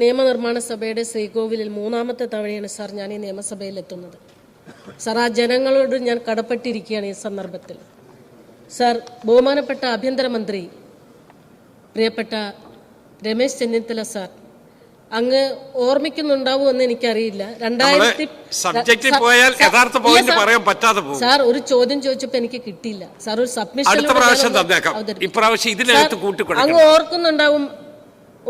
നിയമനിർമ്മാണ സഭയുടെ ശ്രീകോവിലിൽ മൂന്നാമത്തെ തവണയാണ് സാർ ഞാൻ ഈ നിയമസഭയിൽ എത്തുന്നത്. സാർ, ആ ജനങ്ങളോട് ഞാൻ കടപ്പെട്ടിരിക്കുകയാണ് ഈ സന്ദർഭത്തിൽ. സാർ, ബഹുമാനപ്പെട്ട ആഭ്യന്തരമന്ത്രി പ്രിയപ്പെട്ട രമേശ് ചെന്നിത്തല സാർ, അങ്ങ് ഓർമ്മിക്കുന്നുണ്ടാവുമെന്ന് എനിക്കറിയില്ല. സാർ, ഒരു ചോദ്യം ചോദിച്ചപ്പോ എനിക്ക് കിട്ടിയില്ല. സാർ, ഒരു സബ്മിഷൻ അങ്ങ് ഓർക്കുന്നുണ്ടാവും.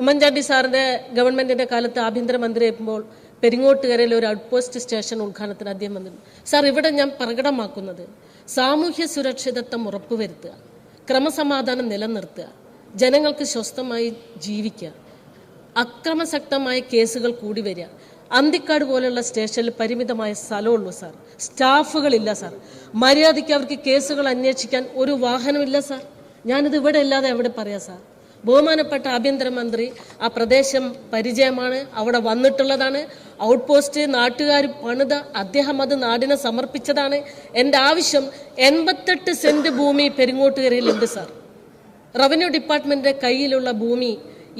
ഉമ്മൻചാണ്ടി സാറിന്റെ ഗവൺമെന്റിന്റെ കാലത്ത് ആഭ്യന്തരമന്ത്രി ആയപ്പോൾ പെരിങ്ങോട്ടുകരയിൽ ഒരു ഔട്ട് പോസ്റ്റ് സ്റ്റേഷൻ ഉദ്ഘാടനത്തിന് അദ്ദേഹം വന്നിരുന്നു. സാർ, ഇവിടെ ഞാൻ പ്രകടമാക്കുന്നത് സാമൂഹ്യ സുരക്ഷിതത്വം ഉറപ്പുവരുത്തുക, ക്രമസമാധാനം നിലനിർത്തുക, ജനങ്ങൾക്ക് സ്വസ്ഥമായി ജീവിക്കുക, അക്രമസക്തമായ കേസുകൾ കൂടി വരിക. അന്തിക്കാട് പോലുള്ള സ്റ്റേഷനിൽ പരിമിതമായ സ്ഥലമുള്ളൂ സാർ, സ്റ്റാഫുകളില്ല സാർ, മര്യാദയ്ക്ക് അവർക്ക് കേസുകൾ അന്വേഷിക്കാൻ ഒരു വാഹനമില്ല സാർ. ഞാനിത് ഇവിടെ അല്ലാതെ എവിടെ പറയാം സാർ? ബഹുമാനപ്പെട്ട ആഭ്യന്തരമന്ത്രി ആ പ്രദേശം പരിചയമാണ്, അവിടെ വന്നിട്ടുള്ളതാണ്. ഔട്ട് പോസ്റ്റ് നാട്ടുകാർ പണിത, അദ്ദേഹം അത് നാടിനെ സമർപ്പിച്ചതാണ്. എൻ്റെ ആവശ്യം 88 സെന്റ് ഭൂമി പെരിങ്ങോട്ടുകരയിലുണ്ട് സാർ. റവന്യൂ ഡിപ്പാർട്ട്മെന്റിന്റെ കയ്യിലുള്ള ഭൂമി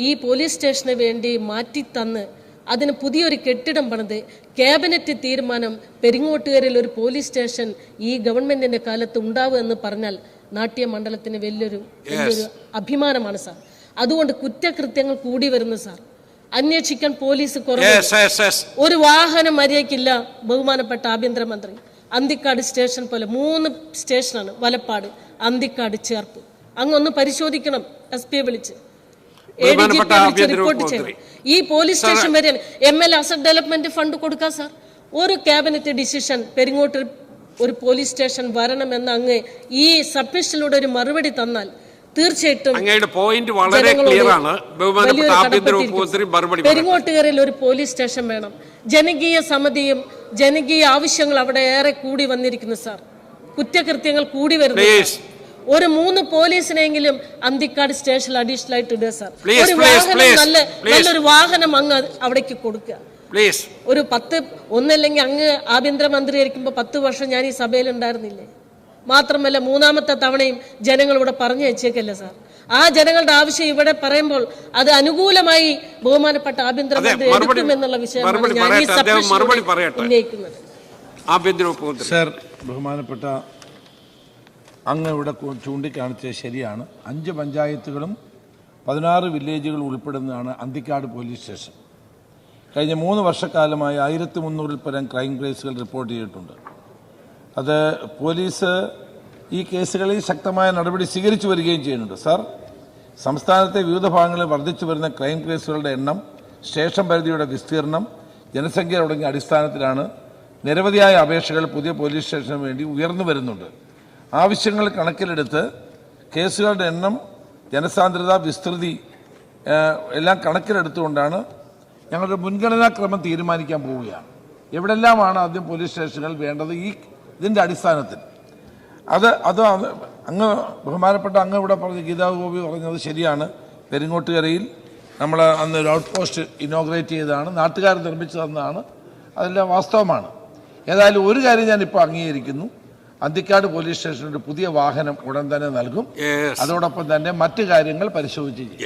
ഈ പോലീസ് സ്റ്റേഷന് വേണ്ടി മാറ്റിത്തന്ന് അതിന് പുതിയൊരു കെട്ടിടം പണിത് ക്യാബിനറ്റ് തീരുമാനം പെരിങ്ങോട്ടുകരയിൽ ഒരു പോലീസ് സ്റ്റേഷൻ ഈ ഗവൺമെന്റിന്റെ കാലത്ത് ഉണ്ടാവുക എന്ന് പറഞ്ഞാൽ നാട്യ മണ്ഡലത്തിന് വലിയൊരു അഭിമാനമാണ് സാർ. അതുകൊണ്ട് കുറ്റകൃത്യങ്ങൾ കൂടി വരുന്നു സാർ, അന്വേഷിക്കാൻ പോലീസ് കുറവ്. ഒരു വാഹനം മര്യാദയ്ക്കില്ല. ബഹുമാനപ്പെട്ട ആഭ്യന്തരമന്ത്രി, അന്തിക്കാട് സ്റ്റേഷൻ പോലെ 3 സ്റ്റേഷനാണ്, വലപ്പാട്, അന്തിക്കാട്, ചേർപ്പ്. അങ്ങൊന്ന് പരിശോധിക്കണം. SP വിളിച്ച് റിപ്പോർട്ട് ചെയ്യണം. ഈ പോലീസ് സ്റ്റേഷൻ വരെ ML അസറ്റ് ഡെവലപ്മെന്റ് ഫണ്ട് കൊടുക്കാം സാർ. ഒരു ക്യാബിനറ്റ് ഡിസിഷൻ പെരിങ്ങോട്ട് ഒരു പോലീസ് സ്റ്റേഷൻ വരണമെന്ന് അങ്ങ് ഈ സബ്മിഷനിലൂടെ ഒരു മറുപടി തന്നാൽ തീർച്ചയായിട്ടും പെരിങ്ങോട്ടുകരയിൽ ഒരു പോലീസ് സ്റ്റേഷൻ വേണം. ജനകീയ സമിതിയും ജനകീയ ആവശ്യങ്ങൾ അവിടെ ഏറെ കൂടി വന്നിരിക്കുന്നു സാർ. കുറ്റകൃത്യങ്ങൾ കൂടി വരുന്നു. ഒരു 3 പോലീസിനെങ്കിലും അന്തിക്കാട് സ്റ്റേഷനിൽ അഡീഷണൽ ആയിട്ട് ഇടുക സാർ. ഒരു വാഹനം, നല്ലൊരു വാഹനം അങ്ങ് അവിടേക്ക് കൊടുക്കുക. ഒരു 10 ഒന്നല്ലെങ്കിൽ അങ്ങ് ആഭ്യന്തരമന്ത്രി ആയിരിക്കുമ്പോൾ 10 വർഷം ഞാൻ ഈ സഭയിൽ ഉണ്ടായിരുന്നില്ലേ? മാത്രമല്ല 3ാമത്തെ തവണയും ജനങ്ങൾ ഇവിടെ പറഞ്ഞു വെച്ചേക്കല്ലേ സാർ. ആ ജനങ്ങളുടെ ആവശ്യം ഇവിടെ പറയുമ്പോൾ അത് അനുകൂലമായി ബഹുമാനപ്പെട്ട ആഭ്യന്തരമന്ത്രി എടുക്കുമെന്നുള്ള വിഷയമാണ് ഞാൻ ഈ സഭയിൽ ഉന്നയിക്കുന്നത്. ബഹുമാനപ്പെട്ട അങ്ങ് ഇവിടെ ചൂണ്ടിക്കാണിച്ചത് ശരിയാണ്. 5 പഞ്ചായത്തുകളും 16 വില്ലേജുകൾ ഉൾപ്പെടുന്നതാണ് അന്തിക്കാട് പോലീസ് സ്റ്റേഷൻ. കഴിഞ്ഞ 3 വർഷക്കാലമായി 1300-ൽ പരം ക്രൈം കേസുകൾ റിപ്പോർട്ട് ചെയ്തിട്ടുണ്ട്. അത് പോലീസ് ഈ കേസുകളിൽ ശക്തമായ നടപടി സ്വീകരിച്ചു വരികയും ചെയ്യുന്നുണ്ട്. സാർ, സംസ്ഥാനത്തെ വിവിധ ഭാഗങ്ങളിൽ വർദ്ധിച്ചു വരുന്ന ക്രൈം കേസുകളുടെ എണ്ണം, സ്റ്റേഷൻ പരിധിയുടെ വിസ്തീർണം, ജനസംഖ്യ തുടങ്ങിയ അടിസ്ഥാനത്തിലാണ് നിരവധിയായ അപേക്ഷകൾ പുതിയ പോലീസ് സ്റ്റേഷന് വേണ്ടി ഉയർന്നു വരുന്നുണ്ട്. ആവശ്യങ്ങൾ കണക്കിലെടുത്ത് കേസുകളുടെ എണ്ണം, ജനസാന്ദ്രത, വിസ്തൃതി എല്ലാം കണക്കിലെടുത്തുകൊണ്ടാണ് ഞങ്ങളുടെ മുൻഗണനാക്രമം തീരുമാനിക്കാൻ പോവുകയാണ്. എവിടെല്ലാമാണ് ആദ്യം പോലീസ് സ്റ്റേഷനുകൾ വേണ്ടത് ഇതിൻ്റെ അടിസ്ഥാനത്തിൽ. അത് അങ്ങ് ബഹുമാനപ്പെട്ട അങ്ങ് ഇവിടെ പറഞ്ഞ ഗീതാ ഗോപി പറഞ്ഞത് ശരിയാണ്. പെരിങ്ങോട്ടുകരയിൽ നമ്മൾ അന്ന് ഒരു ഔട്ട് പോസ്റ്റ് ഇനോഗ്രേറ്റ് ചെയ്തതാണ്, നാട്ടുകാർ നിർമ്മിച്ചു തന്നതാണ്, അതെല്ലാം വാസ്തവമാണ്. ഏതായാലും ഒരു കാര്യം ഞാനിപ്പോൾ അംഗീകരിക്കുന്നു, അന്തിക്കാട് പോലീസ് സ്റ്റേഷനൊരു പുതിയ വാഹനം ഉടൻ തന്നെ നൽകും. അതോടൊപ്പം തന്നെ മറ്റു കാര്യങ്ങൾ പരിശോധിച്ച് ചെയ്യും.